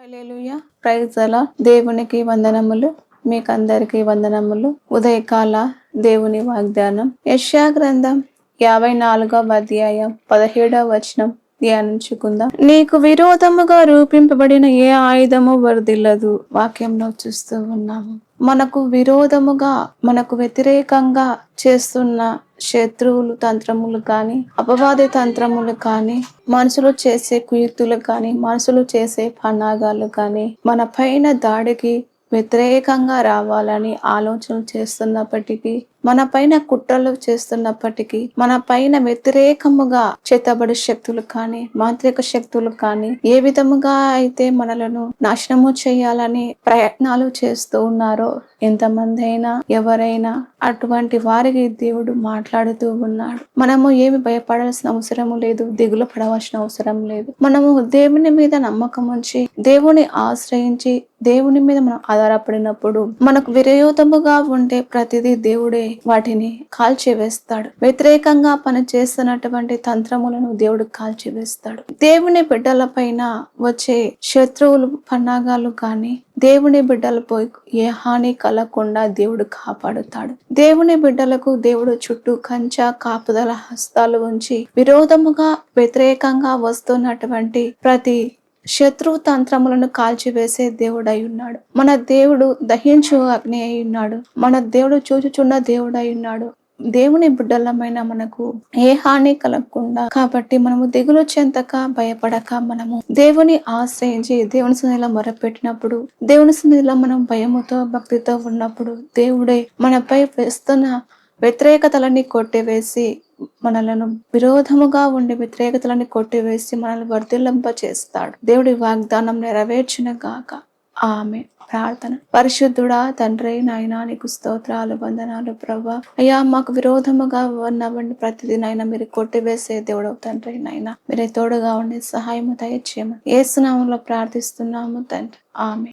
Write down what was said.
హల్లెలూయా. Praise అలా దేవునికి వందనములు. మీకందరికి వందనములు. ఉదయకాల దేవుని వాగ్దానం యెషయా గ్రంథం 54వ అధ్యాయం 17వ వచనం ధ్యానించుకుందాం. నీకు విరోధముగా రూపింపబడిన ఏ ఆయుధము వర్ధిల్లదు. వాక్యంలో చూస్తూ ఉన్నాము. మనకు విరోధముగా మనకు వ్యతిరేకంగా చేస్తున్న శత్రువులు తంత్రములు కానీ, అపవాది తంత్రములు కానీ, మనుషులు చేసే కుయుక్తులు కానీ, మనుషులు చేసే పన్నాగాలు కానీ, మన పైన దాడికి వ్యతిరేకంగా రావాలని ఆలోచనలు చేస్తున్నప్పటికీ, మన పైన కుట్రలు చేస్తున్నప్పటికీ, మన పైన వ్యతిరేకముగా చేతబడి శక్తులు కానీ, మాంత్రిక శక్తులు కానీ, ఏ విధముగా అయితే మనలను నాశనము చేయాలని ప్రయత్నాలు చేస్తూ ఉన్నారో, ఎంతమంది అయినా ఎవరైనా అటువంటి వారికి దేవుడు మాట్లాడుతూ ఉన్నాడు. మనము ఏమి భయపడాల్సిన అవసరము లేదు, దిగులు పడవలసిన అవసరం లేదు. మనము దేవుని మీద నమ్మకం ఉంచి, దేవుని ఆశ్రయించి, దేవుని మీద మనం ఆధారపడినప్పుడు మనకు విరోధముగా ఉండే ప్రతిదీ దేవుడే వాటిని కాల్చివేస్తాడు. వ్యతిరేకంగా పని చేస్తున్నటువంటి తంత్రములను దేవుడు కాల్చివేస్తాడు. దేవుని బిడ్డల పైన వచ్చే శత్రువులు పన్నాగాలు కానీ, దేవుని బిడ్డలపై ఏ హాని కలగకుండా దేవుడు కాపాడుతాడు. దేవుని బిడ్డలకు దేవుడు చుట్టూ కంచ కాపుదల హస్తాలు ఉంచి విరోధముగా వ్యతిరేకంగా వస్తున్నటువంటి ప్రతి శత్రు తంత్రములను కాల్చివేసే దేవుడై ఉన్నాడు. మన దేవుడు దహించు అగ్ని అయి ఉన్నాడు. మన దేవుడు చూచుచున్న దేవుడై ఉన్నాడు. దేవుని బిడ్డలమైన మనకు ఏ హాని కలగకుండా, కాబట్టి మనము దిగులు చెందక భయపడక మనము దేవుని ఆశ్రయించి దేవుని సన్నిధిలో మొరపెట్టినప్పుడు, దేవుని సన్నిధిలో మనం భయముతో భక్తితో ఉన్నప్పుడు దేవుడే మనపై వేస్తున్న వ్యతిరేకతలని కొట్టివేసి, మనలను విరోధముగా ఉండే వ్యతిరేకతలని కొట్టివేసి మనల్ని వర్ధిల్లింప చేస్తాడు. దేవుడి వాగ్దానం నెరవేర్చిన గాక. ఆమె ప్రార్థన. పరిశుద్ధుడా తండ్రి, నాయనా నీకు స్తోత్రాలు, వందనాలు ప్రభా. అయ్యా, మాకు విరోధముగా ఉన్నవండి ప్రతిదీ నాయన మీరు కొట్టివేసే దేవుడు తండ్రి. నాయన మీరే తోడుగా ఉండి సహాయము దయచేయమని యేసు నామములో ప్రార్థిస్తున్నాము తండ్రి. ఆమె.